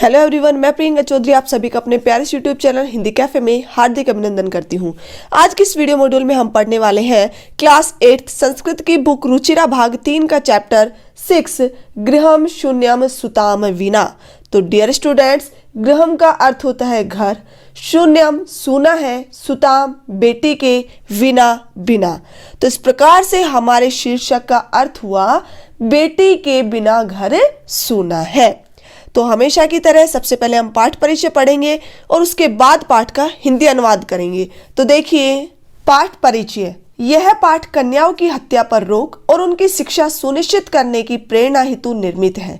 Hello everyone, मैं प्रियंका चौधरी आप सभी का अपने प्यारे यूट्यूब चैनल हिंदी कैफे में हार्दिक अभिनंदन करती हूँ। आज की इस वीडियो मॉड्यूल में हम पढ़ने वाले हैं क्लास 8 संस्कृत की बुक रुचिरा भाग 3 का चैप्टर 6 गृहम शून्यम सुताम विना। तो डियर स्टूडेंट्स, गृहम का अर्थ होता है घर, शून्यम सूना है, सुताम बेटी के, विना बिना। तो इस प्रकार से हमारे शीर्षक का अर्थ हुआ बेटी के बिना घर सूना है। तो हमेशा की तरह सबसे पहले हम पाठ परिचय पढ़ेंगे और उसके बाद पाठ का हिंदी अनुवाद करेंगे। तो देखिए, पाठ परिचय। यह पाठ कन्याओं की हत्या पर रोक और उनकी शिक्षा सुनिश्चित करने की प्रेरणा हेतु निर्मित है।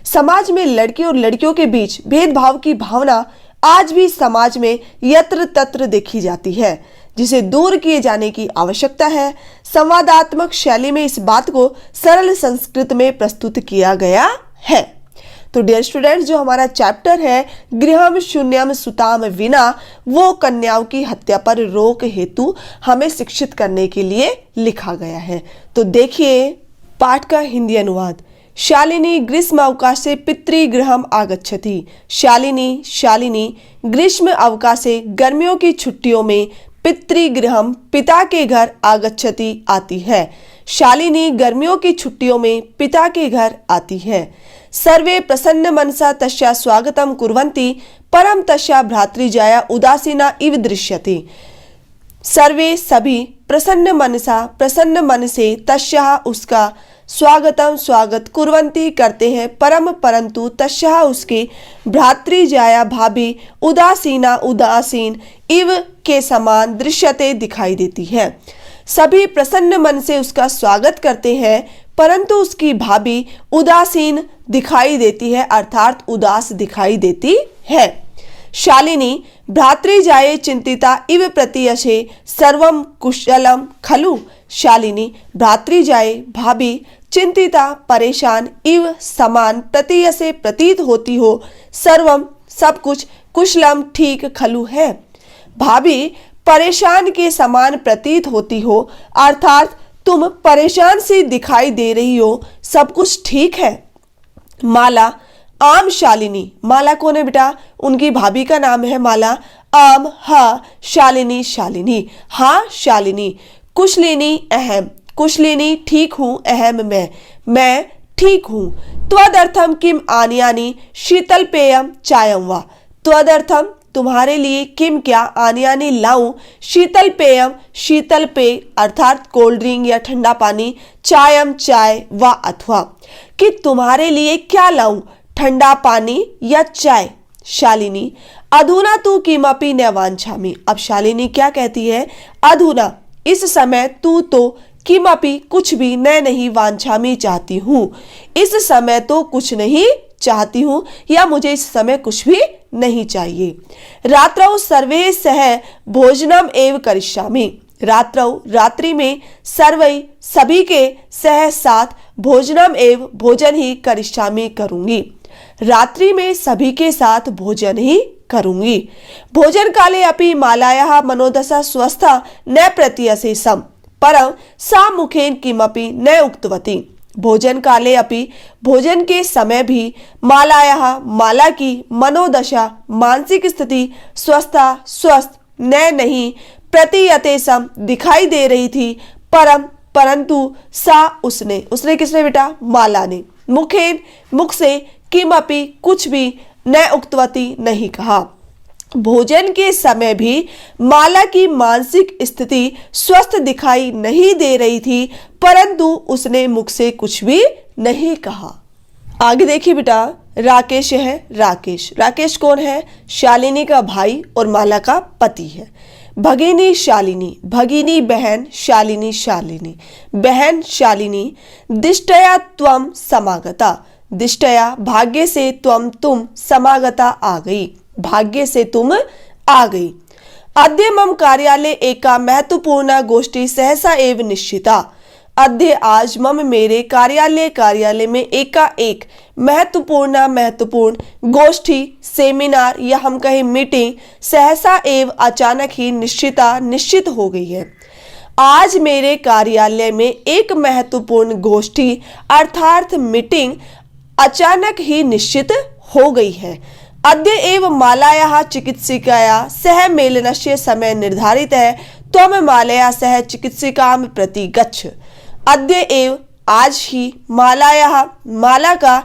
समाज में लड़के और लड़कियों के बीच भेदभाव की भावना आज भी समाज में यत्र तत्र देखी जाती है, जिसे दूर किए जाने की आवश्यकता है। संवादात्मक शैली में इस बात को सरल संस्कृत में प्रस्तुत किया गया है। तो डियर स्टूडेंट्स, जो हमारा चैप्टर है गृहम शून्यम सुताम विना, वो कन्याओं की हत्या पर रोक हेतु हमें शिक्षित करने के लिए लिखा गया है। तो देखिए पाठ का हिंदी अनुवाद। शालिनी ग्रीष्म अवकाशे पितृगृहम आगच्छति। शालिनी ग्रीष्म अवकाशे गर्मियों की छुट्टियों में पितृगृहम पिता के घर आगच्छति आती है। शालिनी गर्मियों की छुट्टियों में पिता के घर आती है। सर्वे प्रसन्न मनसा तस्या स्वागतम कुर्वन्ति परम तस्या भ्रातृजाया उदासीना इव दृश्यते। सर्वे सभी प्रसन्न मन से तस्या उसका स्वागत कुर्वन्ति करते हैं, परंतु तस्या उसके भ्रातृजाया भाभी उदासीन इव के समान दृश्यते दिखाई देती है। सभी प्रसन्न मन से उसका स्वागत करते हैं, परंतु उसकी भाभी उदासीन दिखाई देती है, अर्थात उदास दिखाई देती है। शालिनी भ्रातृजाये चिंतिता इव प्रतीयसे सर्वम कुशलम खलु। शालिनी भ्रातृजाये भाभी चिंतिता परेशान इव समान प्रतीयसे प्रतीत होती हो, सर्वम सब कुछ, कुशलम ठीक, खलु है भाभी परेशान के समान प्रतीत होती हो, अर्थात तुम परेशान सी दिखाई दे रही हो, सब कुछ ठीक है। माला आम शालिनी। माला कौन है बेटा? उनकी भाभी का नाम है माला। आम हा शालिनी हाँ शालिनी। कुशलिनी अहम। कुशलिनी ठीक हूँ, अहम मैं ठीक हूँ। त्वदर्थम किम आनयानि शीतल पेयम चायम वा। त्वदर्थम तुम्हारे लिए किम क्या, आनयानि लाऊं, शीतल पेयम शीतल पेय अर्थात कोल्ड ड्रिंक या ठंडा पानी, चायम चाय व अथवा कि तुम्हारे लिए क्या लाऊं, ठंडा पानी या चाय। शालिनी अधुना तू किमपि न वांछामि। अब शालिनी क्या कहती है? अधुना इस समय तू तो किमपि कुछ भी नहीं वांछामि चाहती हूँ, इस समय तो कुछ नहीं चाहती हूँ या मुझे इस समय कुछ भी नहीं चाहिए। रात्रौ सर्वे सह भोजनम एव करिष्यामि। रात्रौ रात्रि में सर्वै सभी के सह साथ भोजनम एव भोजन ही करिष्यामि करूंगी। रात्रि में सभी के साथ भोजन ही करूंगी। भोजन काले अपि मालायाः मनोदशा स्वस्था न प्रतीयसे सम परं सा मुखेन किमपि न उक्तवती। भोजन काले अपि भोजन के समय भी माला की मनोदशा मानसिक स्थिति स्वस्थ नहीं प्रतीयते सम दिखाई दे रही थी, परंतु सा उसने किसने बेटा? माला ने मुख से किमपि कुछ भी न उक्तवती नहीं कहा। भोजन के समय भी माला की मानसिक स्थिति स्वस्थ दिखाई नहीं दे रही थी, परंतु उसने मुख से कुछ भी नहीं कहा। आगे देखिए बेटा, राकेश है। राकेश कौन है? शालिनी का भाई और माला का पति है। भगिनी शालिनी, भगिनी बहन, शालिनी बहन शालिनी। दिष्टया त्वम समागता। दिष्टया भाग्य से, तुम समागता आ गई, भाग्य से तुम आ गई। अद्य मम कार्यालय एका महत्वपूर्ण गोष्ठी सहसा एव निश्चिता। अद्य आज मम मेरे कार्यालय में एक महत्वपूर्ण गोष्ठी सेमिनार या हम कहें मीटिंग सहसा एव अचानक ही निश्चित हो गई है। आज मेरे कार्यालय में एक महत्वपूर्ण गोष्ठी अर्थात मीटिंग अचानक ही निश्चित हो गई है। अद्य एव मालायाः चिकित्सिकया सह मेलनस्य समय निर्धारित है, त्वं मालया सह चिकित्सिकां प्रति गच्छ। अद्य एव आज ही मालायाः माला का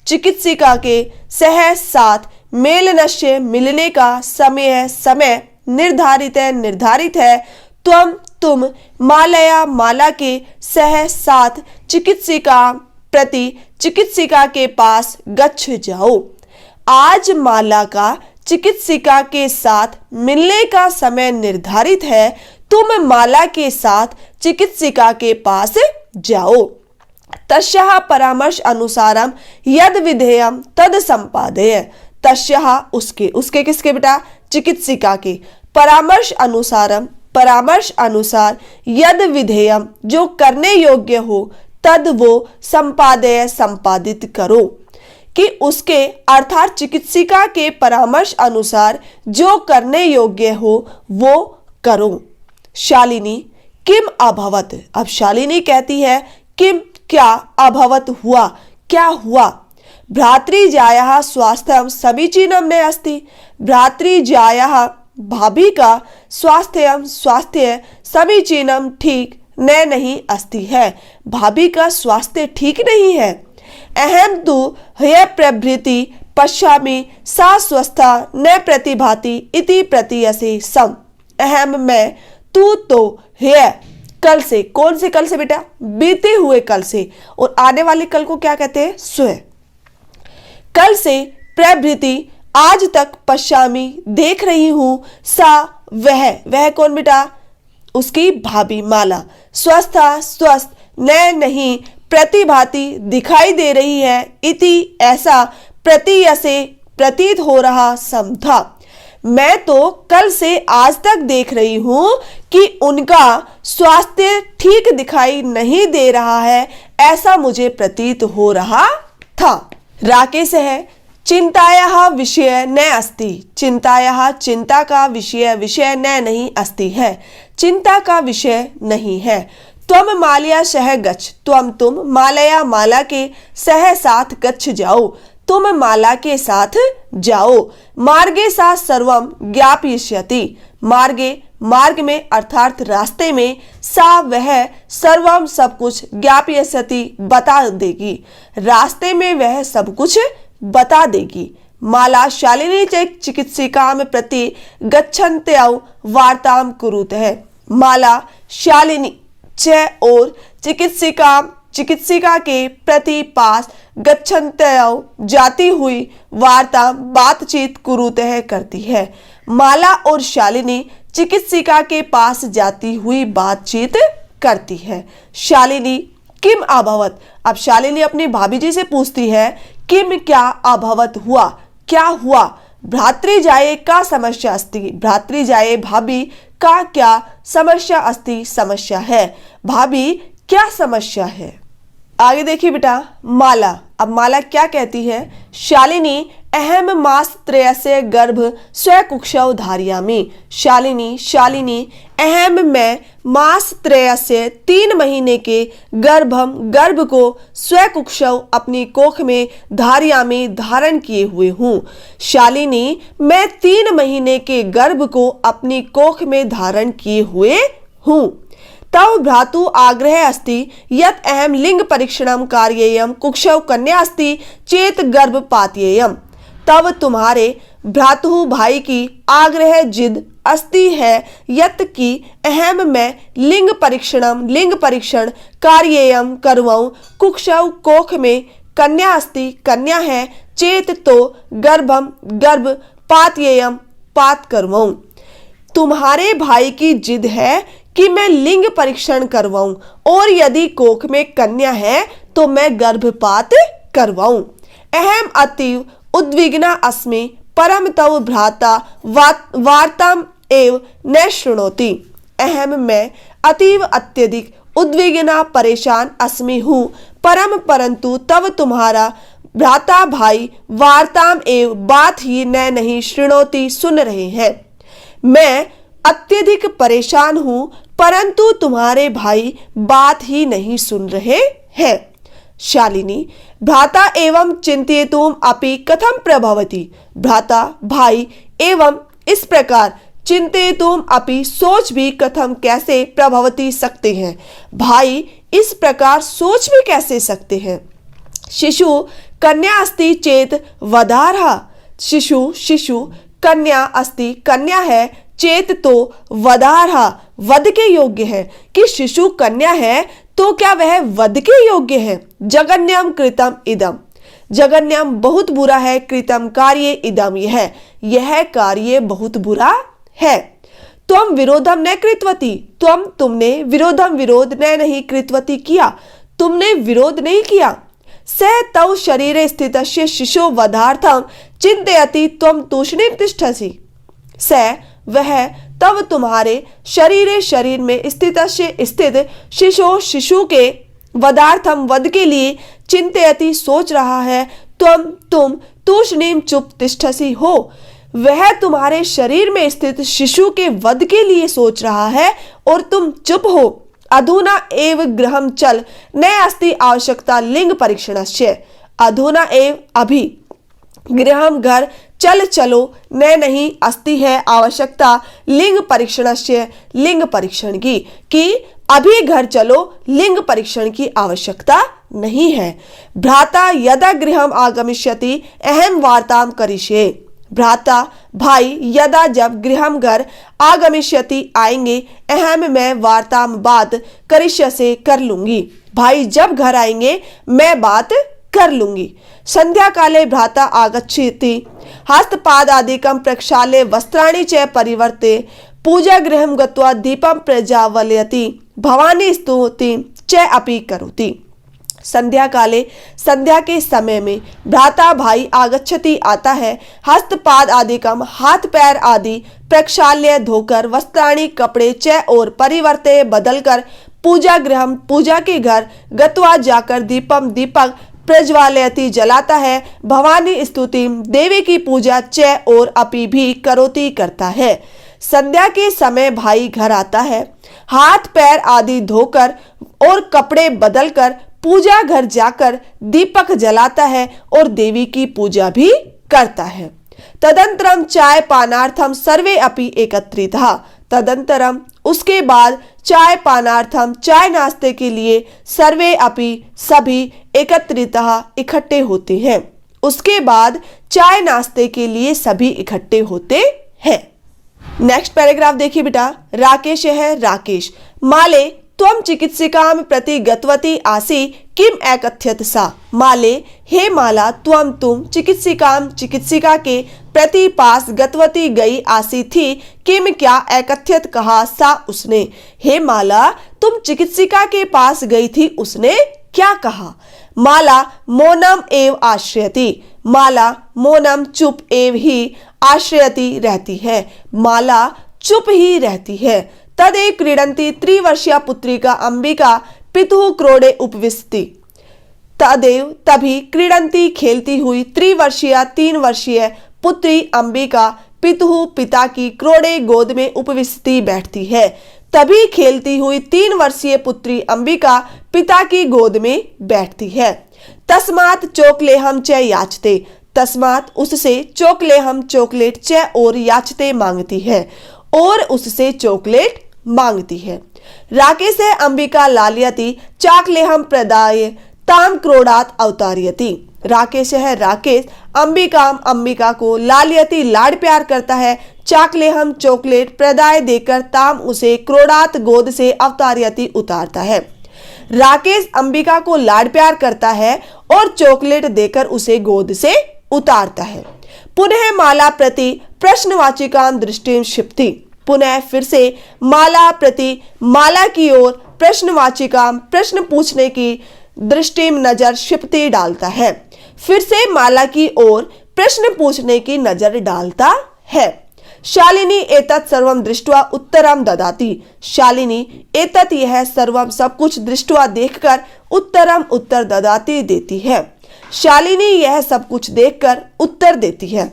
चिकित्सिका के सह साथ मेलनस्य मिलने का समय निर्धारित है। तुम मालया माला के सह साथ चिकित्सिका के पास गच्छ जाओ। आज माला का चिकित्सिका के साथ मिलने का समय निर्धारित है, तुम माला के साथ चिकित्सिका के पास जाओ। तस्याः परामर्श अनुसारम यद विधेयम तद संपादय। तस्याः उसके किसके बेटा? चिकित्सिका के। परामर्श अनुसार यद विधेयम जो करने योग्य हो, तद वो संपादय संपादित करो। कि उसके अर्थात चिकित्सिका के परामर्श अनुसार जो करने योग्य हो वो करो। शालिनी किम अभवत। अब शालिनी कहती है किम क्या, अभवत हुआ, क्या हुआ। भ्रातृजायाः स्वास्थ्यं समीचीनं न अस्ति। भ्रातृजायाः भाभी का स्वास्थ्य समीचीनं ठीक न नहीं अस्ति है। भाभी का स्वास्थ्य ठीक नहीं है। अहम तु ह्यः प्रभृति पश्यामि सा स्वस्था न प्रतिभाति इति प्रतीयसे सम। अहम मैं, तू तो, ह्यः कल से। कौन से कल से बेटा? बीते हुए कल से। और आने वाले कल को क्या कहते हैं? स्वयं। कल से प्रभृति आज तक, पश्यामी देख रही हूं, सा वह कौन बेटा? उसकी भाभी माला। स्वस्थ न नहीं, प्रतिभाति दिखाई दे रही है, इति ऐसा, प्रतीयसे प्रतीत हो रहा, सम था। मैं तो कल से आज तक देख रही हूं कि उनका स्वास्थ्य ठीक दिखाई नहीं दे रहा है, ऐसा मुझे प्रतीत हो रहा था। राकेश है चिंतायाः विषय न अस्ति। चिंतायाः चिंता का विषय न नहीं अस्ति है, चिंता का विषय नहीं है। त्वम मालया सह गच्छ। तुम मालया माला के सह साथ गच्छ जाओ। तुम माला के साथ जाओ। मार्गे सा सर्वम ज्ञापयिष्यति। मार्ग में अर्थात रास्ते में, सा वह, सर्वम सब कुछ, ज्ञापयिष्यति बता देगी। रास्ते में वह सब कुछ बता देगी। माला शालिनी च चिकित्सिकां प्रति गच्छन्त्यौ वार्तां कुरुतः। माला शालिनी च और चिकित्सिका के प्रति पास गच्छन्त्यौ जाती हुई वार्ता बातचीत कुरुतः करती है। माला और शालिनी चिकित्सिका के पास जाती हुई बातचीत करती है। शालिनी किम अभवत। अब शालिनी अपनी भाभी जी से पूछती है किम क्या अभवत हुआ, क्या हुआ। भ्रातृजाये का समस्या अस्ति। भ्रातृजाये भाभी का क्या समस्या अस्ति, समस्या है। भाभी क्या समस्या है? आगे देखिए बेटा माला। अब माला क्या कहती है? शालिनी अहम मासत्रयस्य गर्भ स्वकुक्षौ धारयामि। शालिनी अहम मैं मासत्रयस्य 3 महीने के गर्भ को स्वकुक्षौ अपनी कोख में धारयामि धारण किए हुए हूँ। शालिनी मैं 3 महीने के गर्भ को अपनी कोख में धारण किए हुए हूँ। तव भ्रातु आग्रह अस्ति यत् अहम लिंग परीक्षणं कार्येयं कुक्षौ कन्या अस्ति चेत गर्भपातयेयम्। तब तुम्हारे भ्रातु भाई की आग्रह जिद अस्ति है यत् कि अहम मैं लिंग परीक्षण कार्येयं करवाऊं कुक्षौ कोख में कन्या अस्ति कन्या है चेत तो गर्भ पातयेयं पात करवाऊं। तुम्हारे भाई की जिद है कि मैं लिंग परीक्षण करवाऊं और यदि कोख में कन्या है तो मैं गर्भपात करवाऊं। अहम अतीव उद्विग्ना अस्मि परम तव भ्राता वार्ताम एव न शृणोति। अहम मैं अतीव अत्यधिक उद्विग्ना परेशान अस्मि हूँ परंतु तब तुम्हारा भ्राता भाई वार्ताम एव बात ही नहीं शृणोति सुन रहे हैं। मैं अत्यधिक परेशान हूं परंतु तुम्हारे भाई बात ही नहीं सुन रहे हैं। शालिनी भ्राता एवं चिंतयितुम अपि कथम प्रभवति। भ्राता भाई एवं इस प्रकार चिंतयितुम अपि सोच भी कथम कैसे प्रभवती सकते हैं। भाई इस प्रकार सोच भी कैसे सकते हैं। शिशु कन्या अस्ति चेत वधारहा। शिशु कन्या अस्ति कन्या है, चेत तो वधारहा वध के योग्य है कि शिशु कन्या है तो क्या वह वध के योग्य है। जगन्यम कृतम इदम। जगन्यम बहुत बुरा है, कृतम कार्य, इदम यह कार्य बहुत बुरा है। त्वम विरोधम न कृतवती। तुमने विरोधम विरोध न नहीं कृतवती किया, तुमने विरोध नहीं किया। स तव शरीरे स्थितस्य शिशो वधार्थम चिंतयति त्वम तूष्णीम तिष्ठसि। स वह तब तुम्हारे शरीर में स्थित शिशु के वधार्थम वध के लिए चिंतयति सोच रहा है। तुम तूष्णीम चुप तिष्ठसि हो। वह तुम्हारे शरीर में स्थित शिशु के वध के लिए सोच रहा है और तुम चुप हो। अधुना एव गृहम चल न अस्ति आवश्यकता लिंग परीक्षणस्य। अधुना एव अभी, गृहम घर, चलो न नहीं, अस्ति है आवश्यकता लिंग परीक्षणस्य लिंग परीक्षण की, कि अभी घर चलो, लिंग परीक्षण की आवश्यकता नहीं है। भ्राता यदा गृहम आगमिष्यति अहम वार्ताम करिष्ये। भ्राता भाई यदा जब गृहम घर आगमिष्यति आएंगे, अहम मैं वार्ताम बात करिष्य से कर लूंगी। भाई जब घर आएंगे मैं बात कर लूंगी। संध्या काले भ्राता आगच्छति हस्तपादादिकं प्रक्षाल्य वस्त्राणि च परिवर्ते पूजा गृहं गत्वा दीपं प्रज्वालयति भवानी स्तुति च अपि करोति। संध्या काले, संध्या के समय में, भ्राता भाई आगच्छति आता है, हस्तपाद आदिकम हाथ पैर आदि, प्रक्षाल्य धोकर, वस्त्राणि कपड़े, च और परिवर्ते बदलकर, पूजा गृहम पूजा के घर, गत्वा जाकर, दीपम दीपक, प्रज्वालयति जलाता है, भवानी स्तुति देवी की पूजा, च और अपि भी करोति करता है। संध्या के समय भाई घर आता है, हाथ पैर आदि धोकर और कपड़े बदलकर पूजा घर जाकर दीपक जलाता है और देवी की पूजा भी करता है। तदंतरम चाय पानार्थम सर्वे अपि एकत्रितः। तदंतरम उसके बाद चाय पानार्थम चाय नाश्ते के लिए सर्वे अपि सभी एकत्रितः इकट्ठे होते हैं। उसके बाद चाय नाश्ते के लिए सभी इकट्ठे होते हैं। नेक्स्ट पैराग्राफ देखिए बेटा। राकेश है, राकेश माले त्वं चिकित्सिकां प्रति गतवती आसि किम एकथ्यत सा। माले हे माला, तुम चिकित्सिका के प्रति पास गतवती गई आसी थी, किम क्या एकथ्यत कहा सा उसने। हे माला, तुम चिकित्सिका के पास गई थी, उसने क्या कहा। माला मौनम एव आश्रयति। माला मौनम चुप एव ही आश्रयति रहती है। माला चुप ही रहती है। तदेव क्रीडंती त्रिवर्षीय पुत्रिका अंबिका पितुः क्रोडे उपविशति। तदेव तभी क्रीडंती खेलती हुई त्रिवर्षीय 3 वर्षीय पुत्री अंबिका पितुः पिता की क्रोडे गोद में उपविशति बैठती है। तभी खेलती हुई 3 वर्षीय पुत्री अंबिका पिता की गोद में बैठती है। तस्मात् चोकलेहम च याचते। तस्मात् उससे चोकलेहम चॉकलेट च और याचते मांगती है और उससे चॉकलेट मांगती है। राकेश है अंबिका लालियति चाकलेहम प्रदाय ताम क्रोडात अवतारियति। राकेश है राकेश अंबिका को लालियति लाड प्यार करता है, चाकलेहम चॉकलेट प्रदाय देकर ताम उसे क्रोडात गोद से अवतारियति उतारता है। राकेश अंबिका को लाड प्यार करता है और चॉकलेट देकर उसे गोद से उतारता है। पुनः माला प्रति प्रश्नवाचिकां दृष्टिं क्षिप्ति। पुनः फिर से माला प्रति माला की ओर प्रश्नवाचिका प्रश्न पूछने की दृष्टि नजर क्षिप्ति डालता है। फिर से माला की ओर प्रश्न पूछने की नजर डालता है। शालिनी एतत् सर्वं दृष्ट्वा उत्तरम ददाति। शालिनी एतत् यह सर्वम सब कुछ दृष्ट्वा देखकर उत्तरम उत्तर ददाति देती है। शालिनी यह सब कुछ देखकर उत्तर देती है।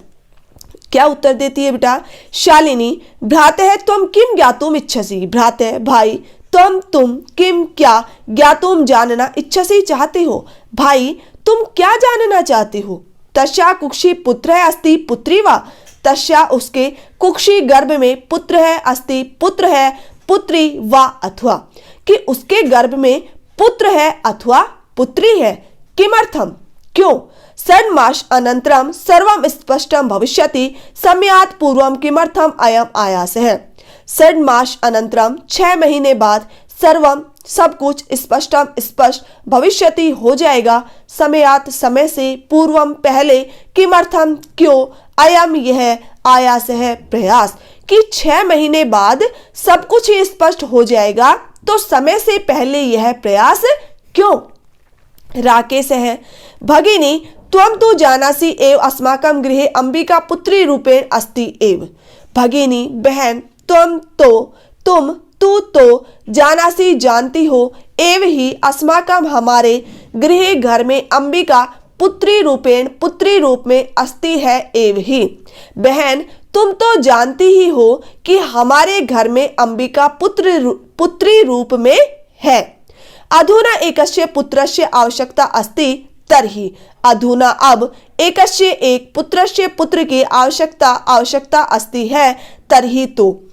क्या उत्तर देती है बेटा। शालिनी भ्राते त्वं किम ज्ञातुम इच्छसि। भ्राते भाई तुम किम क्या ज्ञातुम जानना इच्छसि चाहते हो, भाई तुम क्या जानना चाहते हो। तस्या कुक्षी पुत्र है अस्ति पुत्री वा, तस्या उसके कुक्षी गर्भ में पुत्र है अस्ति पुत्र है पुत्री वा अथवा, कि उसके गर्भ में पुत्र है अथवा पुत्री है। किमर्थम क्यों। षण्मास अनंतरम सर्वम स्पष्टम भविष्यति सम्यात् पूर्वम किमर्थम अयम आयास है। 6 मास अनंतरम 6 महीने बाद सर्वम सब कुछ स्पष्ट भविष्यति हो जाएगा, समयात समय से पूर्वम पहले, किमर्थम क्यों, अयम यह, आयास है प्रयास, कि 6 महीने बाद सब कुछ ही स्पष्ट हो जाएगा तो समय से पहले यह प्रयास क्यों। राकेश है भगिनी त्वं तु जानासि एव अस्माकं गृहे अंबिका पुत्री रूपेण अस्ति एव। भगिनी बहन तुम तो जानासी जानती हो एव ही अस्माकं हमारे गृह घर में अंबिका पुत्री रूपेण पुत्री रूप में अस्ति है एव ही। बहन तुम तो जानती ही हो कि हमारे घर में अंबिका पुत्री रूप में है। अधुना एकस्य पुत्रस्य आवश्यकता अस्ति तर्हि, अधुना अब एकस्य एक पुत्रस्य पुत्र की आवश्यकता अस्ति है तर्हि, तो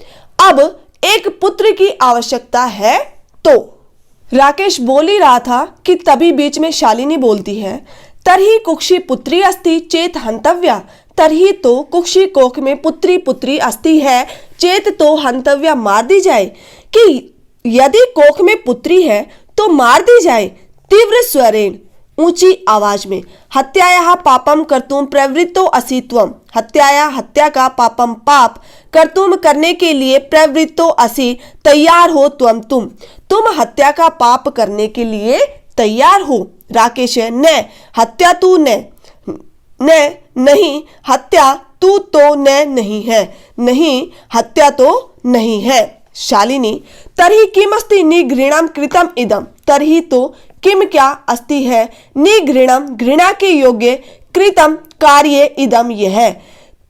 अब एक पुत्र की आवश्यकता है तो। राकेश बोल ही रहा था कि तभी बीच में शालिनी बोलती है तर्हि कुक्षी पुत्री अस्ति चेत हंतव्या, तर्हि तो कुक्षी कोख में पुत्री अस्ति है चेत तो हंतव्या, मार दी जाए, कि यदि कोख में पुत्री है तो मार दी जाए। तीव्र स्वरेण ऊंची आवाज में, हत्यायाः पापम कर्तुम प्रवृत्तो असि त्वम, हत्या का पापम पाप कर्तुम करने के लिए प्रवृत्तो असि तैयार हो तुम हत्या का पाप करने के लिए तैयार हो। राकेश है न हत्या तू न नहीं, हत्या तू तो नहीं है, नहीं हत्या तो नहीं है। शालिनी तर्हि किमस्ति निघृणम कृतम इदम, तर्हि तो किम क्या अस्ति है निघृणम घृणा के योग्य कृतम कार्य इदम यह,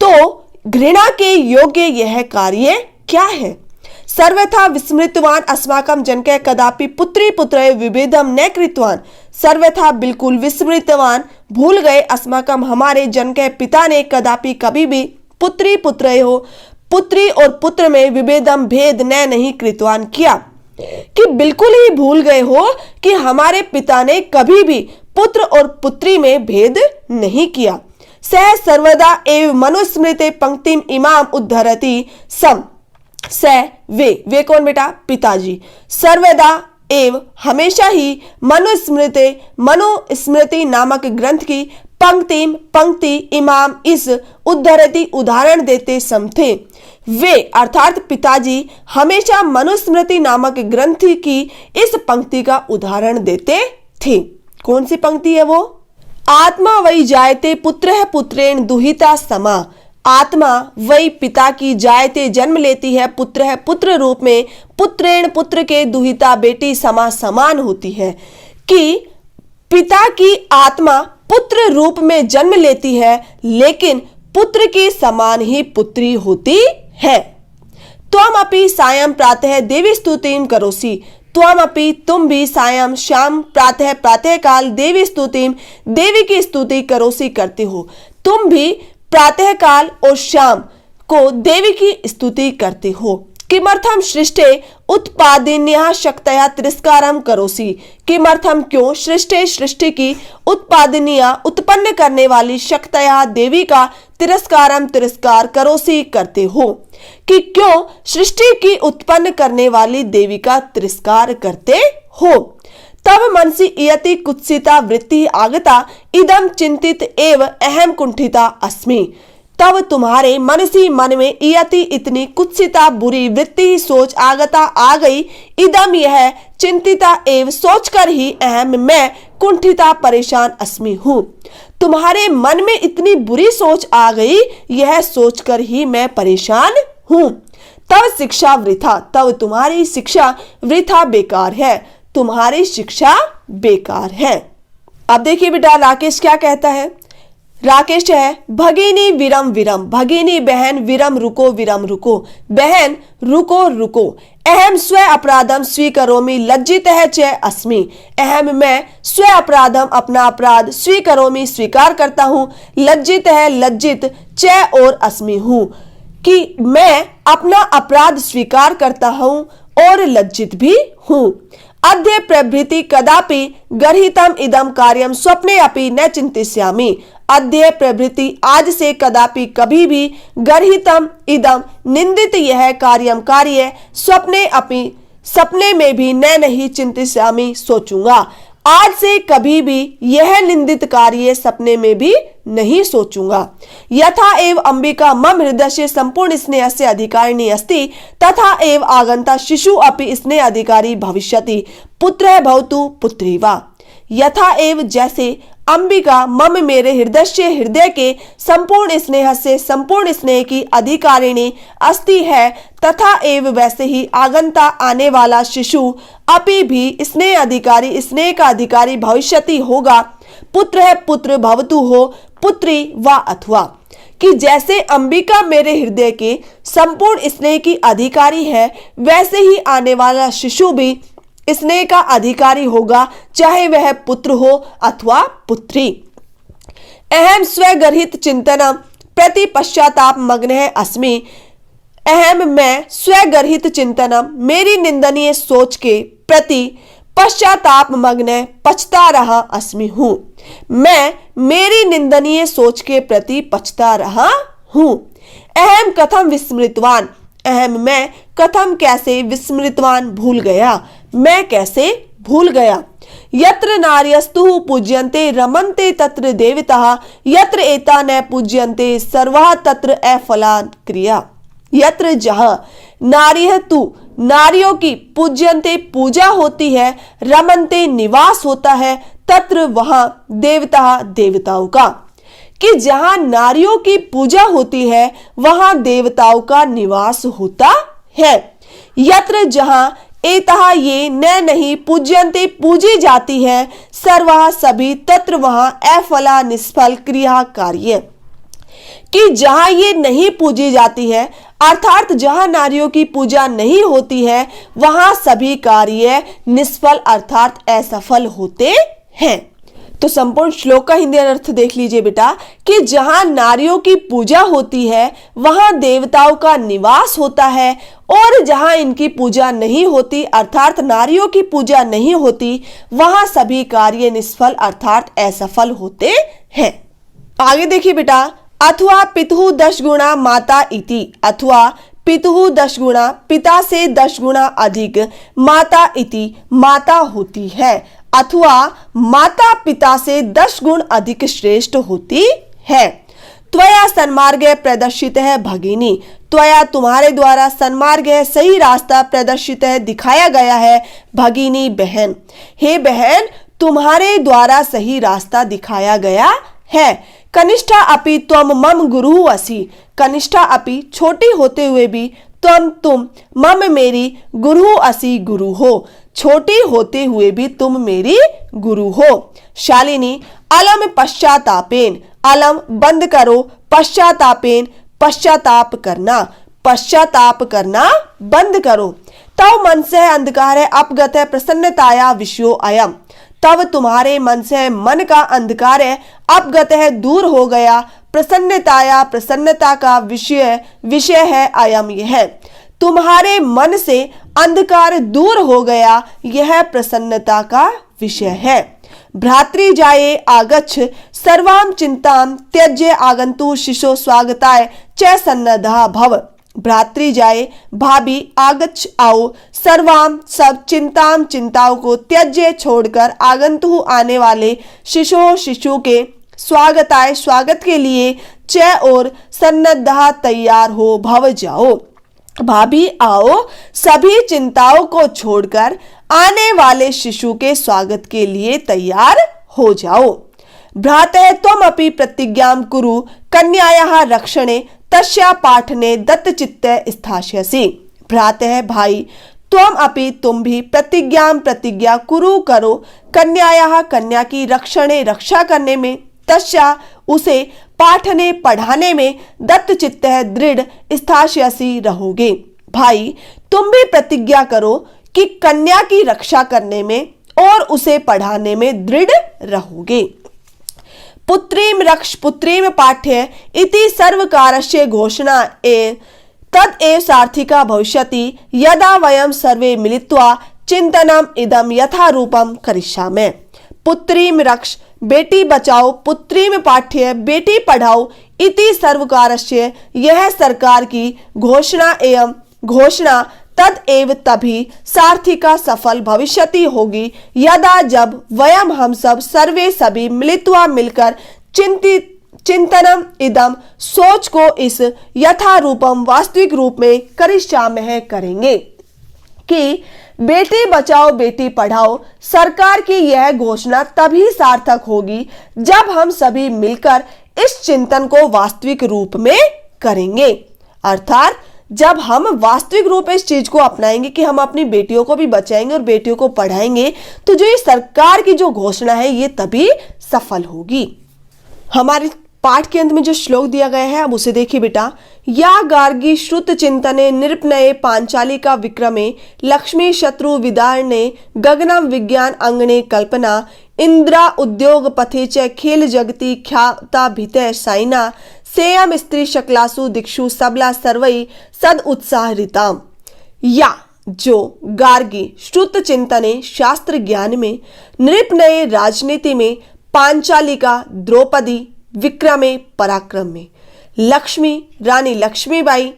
तो घृणा के योग्य यह कार्य क्या है। सर्वथा विस्मृतवान अस्माकं जनकः कदापि पुत्री पुत्रयोः विभेदम न कृतवान, सर्वथा बिल्कुल विस्मृतवान भूल गए अस्माकं हमारे जनकः पिता ने कदापि कभी भी पुत्री पुत्रयोः पुत्री और पुत्र में विभेदम भेद न नहीं कृतवान किया, कि बिल्कुल ही भूल गए हो कि हमारे पिता ने कभी भी पुत्र और पुत्री में भेद नहीं किया। सह सर्वदा एव मनुस्मृते पंक्तिम इमाम उद्धरति सम, स वे कौन बेटा, पिताजी, सर्वदा एव हमेशा ही मनुस्मृति नामक ग्रंथ की पंक्ति इमाम इस उद्धरति उदाहरण देते सम थे। वे अर्थात पिताजी हमेशा मनुस्मृति नामक ग्रंथ की इस पंक्ति का उदाहरण देते थे। कौन सी पंक्ति है वो, आत्मा वही जायते पुत्र पुत्रेण दुहिता समा, आत्मा वही पिता की जायते जन्म लेती है पुत्र रूप में, पुत्रेण पुत्र के दुहिता बेटी समान होती है, कि पिता की आत्मा पुत्र रूप में जन्म लेती है लेकिन पुत्र के समान ही पुत्री होती है। त्वमपि सायं प्रातः देवी स्तुतिं करोसि, त्वमपि तुम भी सायं शाम प्रातः काल देवी स्तुतिं देवी की स्तुति करोसि करते हो, तुम भी प्रातः काल और शाम को देवी की स्तुति करते हो। किमर्थम सृष्टे उत्पादिन्याः शक्तया तिरस्कारम करोसि, किमर्थम क्यों सृष्टे सृष्टि की उत्पादनिया उत्पन्न करने वाली शक्तया देवी का तिरस्कार करोसि करते हो, कि क्यों सृष्टि की उत्पन्न करने वाली देवी का तिरस्कार करते हो। तब मनसि इयति कुत्सिता वृत्ति आगता इदम चिंतित एव अहम कुंठिता अस्मि, तब तुम्हारे मन में इयति इतनी कुत्सिता बुरी वृत्ति सोच आगता आ गई, इदम यह चिंतिता एव सोचकर ही अहम मैं कुंठिता परेशान अस्मि हूँ, तुम्हारे मन में इतनी बुरी सोच आ गई यह सोचकर ही मैं परेशान हूँ। तब शिक्षा वृथा, तब तुम्हारी शिक्षा वृथा बेकार है, तुम्हारी शिक्षा बेकार है। अब देखिए बेटा राकेश क्या कहता है। राकेश है भगिनी विरम, भगिनी बहन विरम रुको, बहन रुको, अहम स्व अपराधम स्वीकरोमि लज्जितः च अस्मि। अहम मैं स्व अपराधम अपना अपराध स्वीकरोमि स्वीकार करता हूँ, लज्जितः लज्जित च और अस्मि हूँ कि मैं अपना अपराध स्वीकार करता हूँ और लज्जित भी हूँ। अद्य प्रभृति कदापि गर्हितम इदम कार्यम स्वप्ने अपि न चिंतिष्यामि। अद्य प्रभृति आज से कदापि कभी भी गर्हितम इदम निंदित यह कार्यम कार्य स्वप्ने अपि सपने में भी न नहीं चिंतिष्यामि सोचूंगा। आज से कभी भी यह निंदित कार्य सपने में भी नहीं सोचूंगा। यथा एव अंबिका मम हृदय संपूर्ण स्नेहस्य अधिकारिणी अस्ति तथा एव आगंता शिशु अपि स्नेह अधिकारी भविष्यति। पुत्रः भवतु पुत्री वा। यथा एव जैसे अंबिका मम मेरे हृदय के संपूर्ण स्नेह से संपूर्ण स्नेह की अधिकारिणी अस्ति है, तथा एव वैसे ही आगंता आने वाला शिशु अपि भी स्नेह का अधिकारी भविष्यति होगा। पुत्र है पुत्र भवतु हो पुत्री व अथवा। कि जैसे अंबिका मेरे हृदय के संपूर्ण स्नेह की अधिकारी है, वैसे ही आने वाला शिशु भी स्नेह का अधिकारी होगा, चाहे वह पुत्र हो अथवा पुत्री। अहम स्वगर्हित चिंतन प्रति पश्चाताप मग्न अस्मि। अहम मैं स्वगर्हित चिंतन मेरी निंदनीय सोच के प्रति पश्चाताप मग्न पछता रहा अस्मि हूँ। मैं मेरी निंदनीय सोच के प्रति पछता रहा हूँ। अहम कथम विस्मृतवान। अहम मैं कथम कैसे विस्मृतवान भूल गया, मैं कैसे भूल गया। यत्र नार्यस्तु पूज्यन्ते रमन्ते तत्र देवताः यत्र एता न पूज्यन्ते सर्वः तत्र अफलान् क्रिया। यत्र जहाँ नार्यः तु नारियों की पूज्यन्ते पूजा होती है, रमन्ते निवास होता है, तत्र वहां देवता देवताओं का। कि जहां नारियों की पूजा होती है वहां देवताओं का निवास होता है। यत्र जहां एतः ये न नहीं पूज्यन्ते पूजी जाती है, सर्वः सभी, तत्र वहां अफला निष्फल क्रिया कार्य। कि जहां ये नहीं पूजी जाती है अर्थात जहां नारियों की पूजा नहीं होती है, वहां सभी कार्य निष्फल अर्थात असफल होते हैं। तो संपूर्ण श्लोक का हिंदी अर्थ देख लीजिए बेटा कि जहां नारियों की पूजा होती है वहां देवताओं का निवास होता है, और जहां इनकी पूजा नहीं होती अर्थात नारियों की पूजा नहीं होती, वहां सभी कार्य निष्फल अर्थात असफल होते हैं। आगे देखिए बेटा, अथवा पितुः 10 गुणा माता इति। अथवा पितुः 10 गुणा पिता से 10 गुणा अधिक माता इति माता होती है, अथवा माता पिता से 10 गुण अधिक श्रेष्ठ होती है। त्वया सन्मार्ग प्रदर्शित है भगिनी। त्वया तुम्हारे द्वारा सन्मार्ग है सही रास्ता प्रदर्शित है दिखाया गया है, भगिनी बहन। हे बहन तुम्हारे द्वारा सही रास्ता दिखाया गया है। कनिष्ठा अपि त्वम मम गुरु असि। कनिष्ठा अपि छोटी होते हुए भी तुम मम मेरी गुरु असि गुरु हो। छोटी होते हुए भी तुम मेरी गुरु हो। शालिनी अलम पश्चातापेन। अलम बंद करो, पश्चातापेन पश्चाताप करना, पश्चाताप करना बंद करो। तव मन से अंधकार है अपगत है प्रसन्नताया विषयो अयम। तब तुम्हारे मन से मन का अंधकार है अपगत है दूर हो गया, प्रसन्नताया प्रसन्नता का विषय है अयम यह। तुम्हारे मन से अंधकार दूर हो गया, यह प्रसन्नता का विषय है। भ्रातृ जाये आगच्छ सर्वाम चिंताम त्यज्य आगंतु शिशो स्वागताय च सन्नद्धा भव। भ्रातृ जाए भाभी आगच्छ आओ, सर्वाम सब चिंताम चिंताओं को त्यज्य छोड़कर आगंतु आने वाले शिशु के स्वागताय स्वागत के लिए च और सन्नद्धा तैयार हो भव जाओ। भाभी आओ सभी चिंताओं को छोड़कर आने वाले शिशु के स्वागत के लिए तैयार हो जाओ। भ्रातः त्वम अपि प्रतिज्ञां कुरु कन्यायाः रक्षणे तस्या पाठने दत्तचित्त स्थास्यसि। भ्रातः भाई त्वम अपि तुम भी प्रतिज्ञा कुरु करो कन्यायाः कन्या की रक्षणे रक्षा करने में, तस्या उसे पाठने पढ़ाने में, दत्तचित्त दृढ़ स्थास्यसि रहोगे। भाई तुम भी प्रतिज्ञा करो कि कन्या की रक्षा करने में और उसे पढ़ाने में दृढ़ रहोगे। पुत्रीम रक्ष पुत्रीम पाठ्य इति सर्वकारस्य घोषणा तदेव सार्थिका भविष्यति यदा वयं सर्वे मिलित्वा चिंतनम इदम यथा रूपम करिष्यामि। पुत्रीम रक्ष बेटी बचाओ, पुत्रीम पाठ्य बेटी पढ़ाओ, इति सर्वकारस्य यह सरकार की घोषणा तदेव तभी सार्थिका सफल भविष्यति होगी यदा जब वयम हम सब सर्वे सभी मिलित्वा मिलकर चिंतनम इदम सोच को इस यथा रूपम वास्तविक रूप में करिष्यामः करेंगे कि बेटी बचाओ बेटी पढ़ाओ सरकार की यह घोषणा तभी सार्थक होगी जब हम सभी मिलकर इस चिंतन को वास्तविक रूप में करेंगे। अर्थात जब हम वास्तविक रूप में इस चीज को अपनाएंगे कि हम अपनी बेटियों को भी बचाएंगे और बेटियों को पढ़ाएंगे, तो जो ये सरकार की जो घोषणा है ये तभी सफल होगी। हमारे पाठ के अंत में जो श्लोक दिया गया है अब उसे देखिए बेटा। या गार्गी श्रुत चिंतने निरपनये पांचालिका विक्रमे लक्ष्मी शत्रु विदारणे गगनम विज्ञान अंगणे कल्पना इंद्रा उद्योग पथे च खेल जगती ख्याता भितय साइना सेयम स्त्री शकलासु दिक्षु सबला सर्वई सद उत्साह रिताम। या जो गार्गी श्रुत चिंतने शास्त्र ज्ञान में, नृपनये राजनीति में, पांचालिका द्रौपदी विक्रमे पराक्रम में, लक्ष्मी रानी लक्ष्मीबाई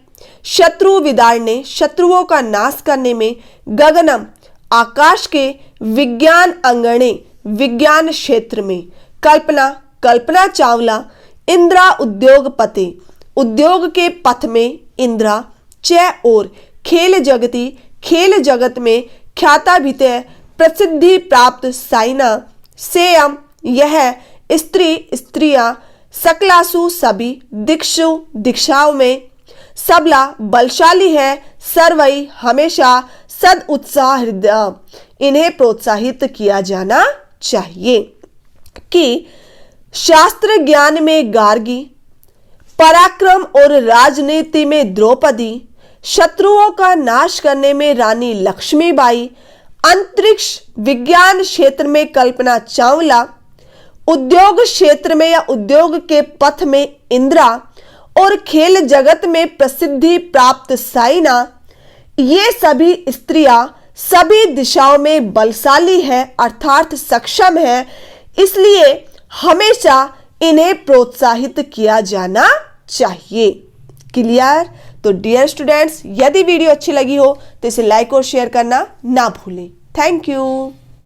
शत्रु विदारणे शत्रुओं का नाश करने में, गगनम आकाश के, विज्ञान अंगणे विज्ञान क्षेत्र में, कल्पना चावला इंद्रा उद्योगपति उद्योग के पथ में इंद्रा, च और खेल जगत में ख्याता भितय प्रसिद्धि प्राप्त साइना, सेयम यह स्त्रियां, सकलासु सभी, दीक्षाओं में, सबला बलशाली है, सर्वई हमेशा, सद उत्साह हृदय इन्हें प्रोत्साहित किया जाना चाहिए। कि शास्त्र ज्ञान में गार्गी, पराक्रम और राजनीति में द्रौपदी, शत्रुओं का नाश करने में रानी लक्ष्मीबाई, अंतरिक्ष विज्ञान क्षेत्र में कल्पना चावला, उद्योग क्षेत्र में या उद्योग के पथ में इंद्रा और खेल जगत में प्रसिद्धि प्राप्त साइना, ये सभी स्त्रियां सभी दिशाओं में बलशाली है अर्थात सक्षम है, इसलिए हमेशा इन्हें प्रोत्साहित किया जाना चाहिए। क्लियर? तो डियर स्टूडेंट्स, यदि वीडियो अच्छी लगी हो तो इसे लाइक और शेयर करना ना भूलें। Thank you.